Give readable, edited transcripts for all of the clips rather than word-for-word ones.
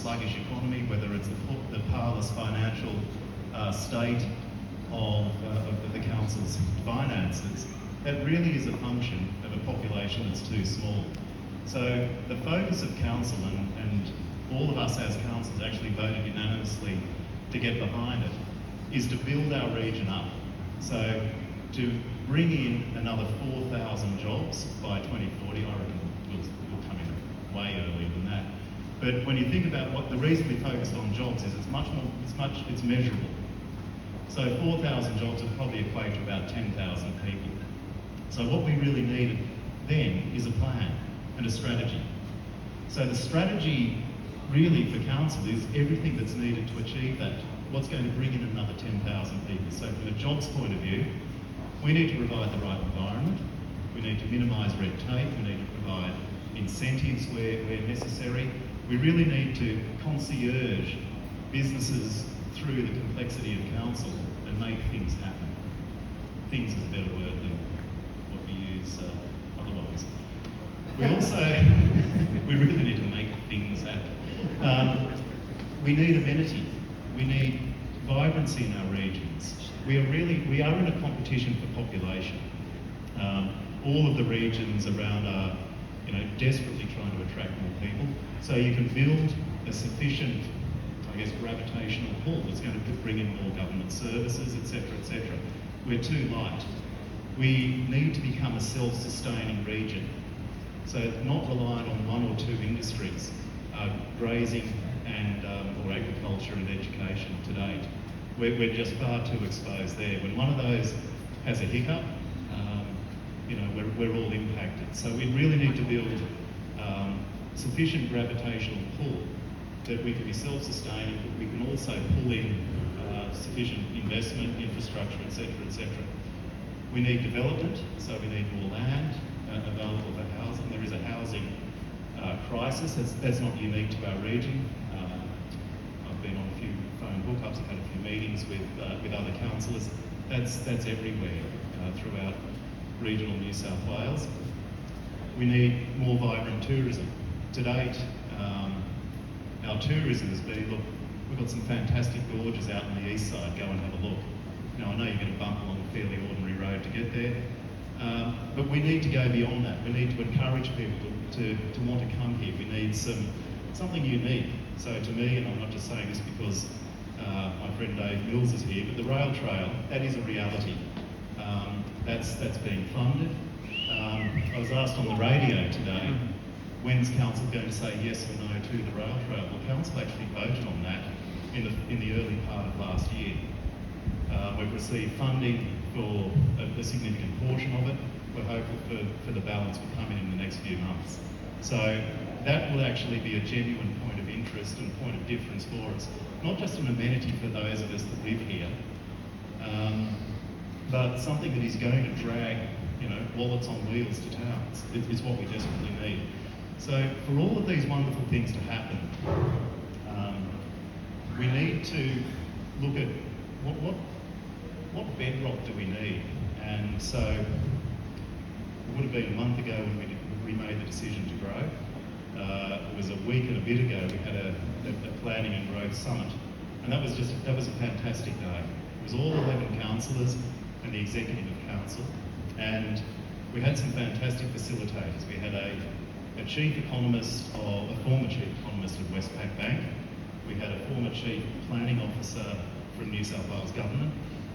sluggish economy, whether it's the parlous financial state of the council's finances, that really is a function of a population that's too small. So the focus of council, and all of us as councils actually voted unanimously to get behind it, is to build our region up. So to bring in another 4,000 jobs by 2040, I reckon we'll come in way earlier than that. But when you think about what the reason we focused on jobs is it's measurable. So 4,000 jobs would probably equate to about 10,000 people. So what we really needed then is a plan and a strategy. So the strategy really for council is everything that's needed to achieve that. What's going to bring in another 10,000 people? So from a jobs point of view, we need to provide the right environment, we need to minimise red tape, we need to provide incentives where necessary. We really need to concierge businesses through the complexity of council and make things happen. Things is a better word than what we use otherwise. We also, we really need to make things happen. We need amenity. We need vibrancy in our regions. We are in a competition for population. All of the regions around are, desperately trying to attract more people. So you can build a sufficient, gravitational pull that's going to bring in more government services, etc., etc. We're too light. We need to become a self-sustaining region. So not reliant on one or two industries, grazing and or agriculture and education to date. We're just far too exposed there. When one of those has a hiccup, we're all impacted. So we really need to build sufficient gravitational pull that we can be self-sustaining, but we can also pull in sufficient investment, infrastructure, etc., etc. We need development, so we need more land available for housing. There is a housing crisis. That's not unique to our region. I've been on a few phone hookups. I've had a few meetings with other councillors. That's everywhere throughout regional New South Wales. We need more vibrant tourism. To date, our tourism has been, look, we've got some fantastic gorges out on the east side, go and have a look. Now I know you're going to bump along a fairly ordinary road to get there, but we need to go beyond that. We need to encourage people to want to come here. We need something unique. So to me, and I'm not just saying this because my friend Dave Mills is here, but the rail trail, that is a reality. That's being funded. I was asked on the radio today, when's council going to say yes or no to the rail trail? Well, council actually voted on that in the early part of last year. We've received funding for a significant portion of it. We're hopeful for the balance will come in the next few months. So that will actually be a genuine point of interest and point of difference for us. Not just an amenity for those of us that live here, but something that is going to drag, wallets on wheels to towns. It's what we desperately need. So for all of these wonderful things to happen, we need to look at what bedrock do we need? And so it would have been a month ago when we made the decision to grow. It was a week and a bit ago we had a planning and growth summit, and that was a fantastic day. It was all 11 councillors and the executive of council, and we had some fantastic facilitators. We had a former chief economist of Westpac Bank. We had a former chief planning officer from New South Wales Government.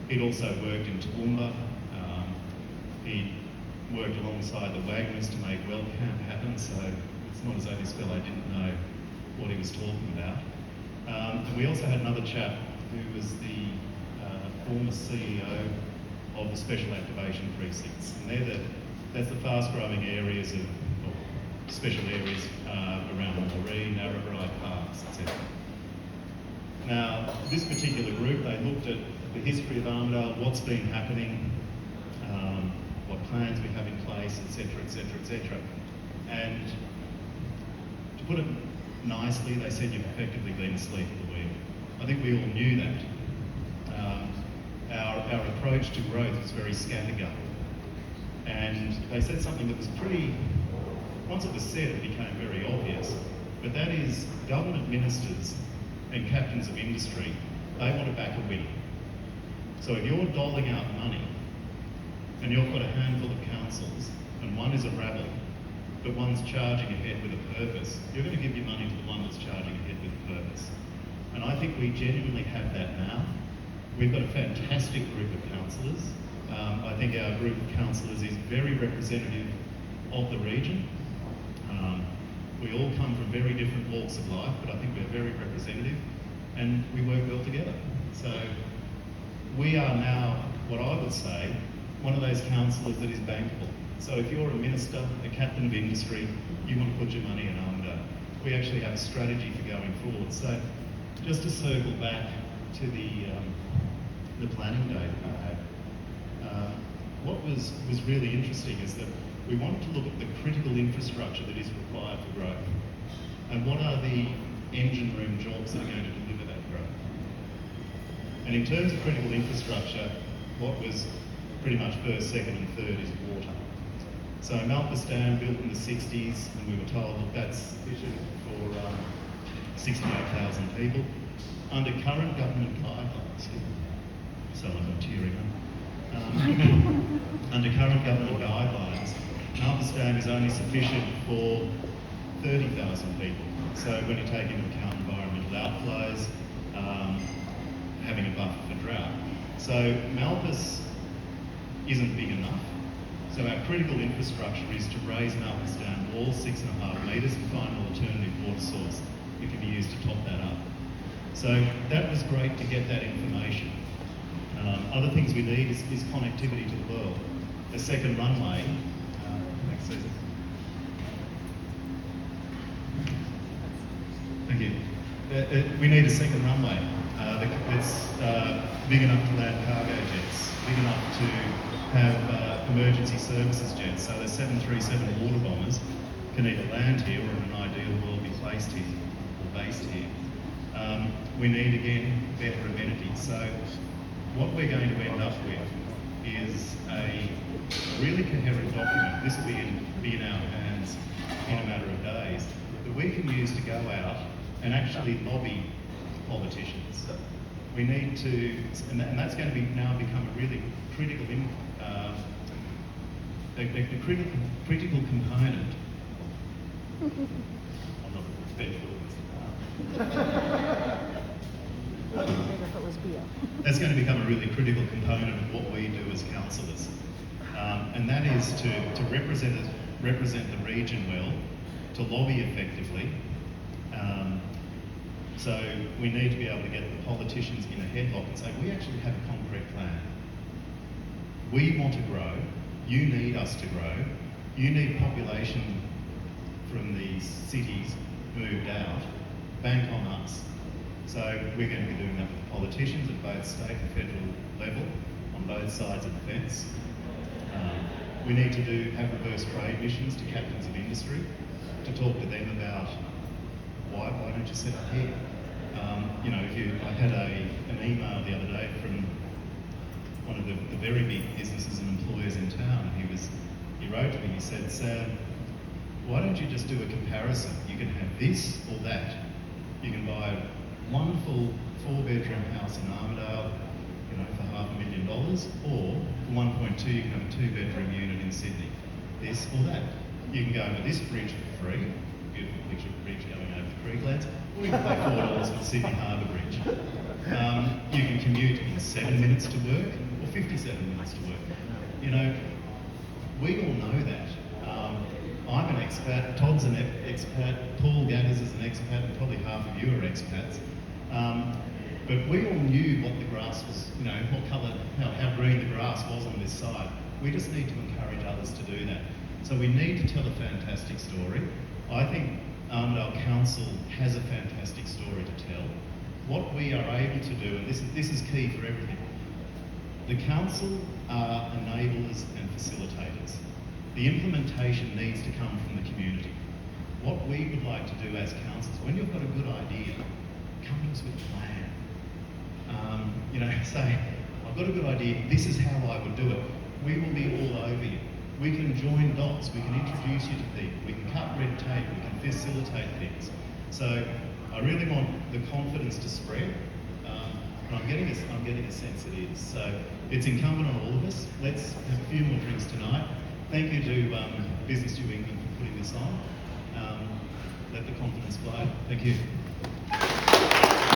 He'd also worked in Toowoomba. He worked alongside the Wagners to make WellCamp happen, so it's not as though this fellow didn't know what he was talking about. And we also had another chap who was the former CEO of the Special Activation Precincts. And that's the fast-growing areas of special areas around Brewery, Narrabri, Parks, etc. Now, this particular group, they looked at the history of Armidale, what's been happening, what plans we have in place, etc., etc., etc. And to put it nicely, they said you've effectively been asleep at the wheel. I think we all knew that. Our approach to growth was very scattergun. And they said something that was once it was said, it became very obvious. but that is government ministers and captains of industry, they want to back a winner. So if you're doling out money and you've got a handful of councils and one is a rabble, but one's charging ahead with a purpose, you're going to give your money to the one that's charging ahead with a purpose. And I think we genuinely have that now. We've got a fantastic group of councillors. I think our group of councillors is very representative of the region. We all come from very different walks of life, but I think we're very representative and we work well together. So we are now, what I would say, one of those councillors that is bankable. So if you're a minister, a captain of industry, you want to put your money in Armidale, we actually have a strategy for going forward. So just to circle back to the planning day that we had, what was really interesting is that we wanted to look at the critical infrastructure that is required for growth and what are the engine room jobs that are going to deliver that growth. And in terms of critical infrastructure, what was pretty much first, second and third is water. So Malpas Dam built in the 60s, and we were told that that's sufficient for 68,000 people. Under current government guidelines, so I'm tearing up. Under current government guidelines, Malpas Dam is only sufficient for 30,000 people. So when you take into account environmental outflows, having a buffer for drought. So Malpas isn't big enough. So our critical infrastructure is to raise Malpas Dam wall 6.5 metres and find an alternative water source that can be used to top that up. So that was great to get that information. Other things we need is connectivity to the world. A second runway. Next season. Thank you. We need a second runway that's big enough to land cargo jets, big enough to have emergency services jets. So the 737 water bombers can either land here or in an ideal world be placed here or based here. We need, again, better amenities. So what we're going to end up with is a really coherent document. This will be in our hands in a matter of days, that we can use to go out and actually lobby politicians. We need to, and that's going to be now become a really critical, critical component. I'm not prepared for this. That's going to become a really critical component of what we do as councillors, and that is to represent the region well, to lobby effectively. So we need to be able to get the politicians in a headlock and say, we actually have a concrete plan. We want to grow. You need us to grow. You need population from these cities moved out. Bank on us. So we're going to be doing that with politicians at both state and federal level, on both sides of the fence. We need to have reverse trade missions to captains of industry, to talk to them about why don't you set up here? I had an email the other day from one of the very big businesses and employers in town, and he wrote to me, he said, Sam, why don't you just do a comparison? You can have this or that. You can buy a wonderful 4-bedroom house in Armidale, for $500,000, or for 1.2 you can have a 2-bedroom unit in Sydney. This or that. You can go over this bridge for free, beautiful picture of the bridge going over the Creeklands, or you can pay $4 for the Sydney Harbour Bridge. You can commute in 7 minutes to work, or 57 minutes to work. We all know that. I'm an expat, Todd's an expat, Paul Gathers is an expat, and probably half of you are expats. But we all knew what the grass was, what colour, how green the grass was on this side. We just need to encourage others to do that. So we need to tell a fantastic story. I think Armidale Council has a fantastic story to tell. What we are able to do, and this is key for everything, the council are enablers and facilitators. The implementation needs to come from the community. What we would like to do as councils, when you've got a good idea, come to us with a plan. Say, I've got a good idea, this is how I would do it. We will be all over you. We can join dots, we can introduce you to people, we can cut red tape, we can facilitate things. So I really want the confidence to spread, and I'm getting a sense it is. So it's incumbent on all of us. Let's have a few more drinks tonight. Thank you to Business New England for putting this on. Let the confidence flow. Thank you.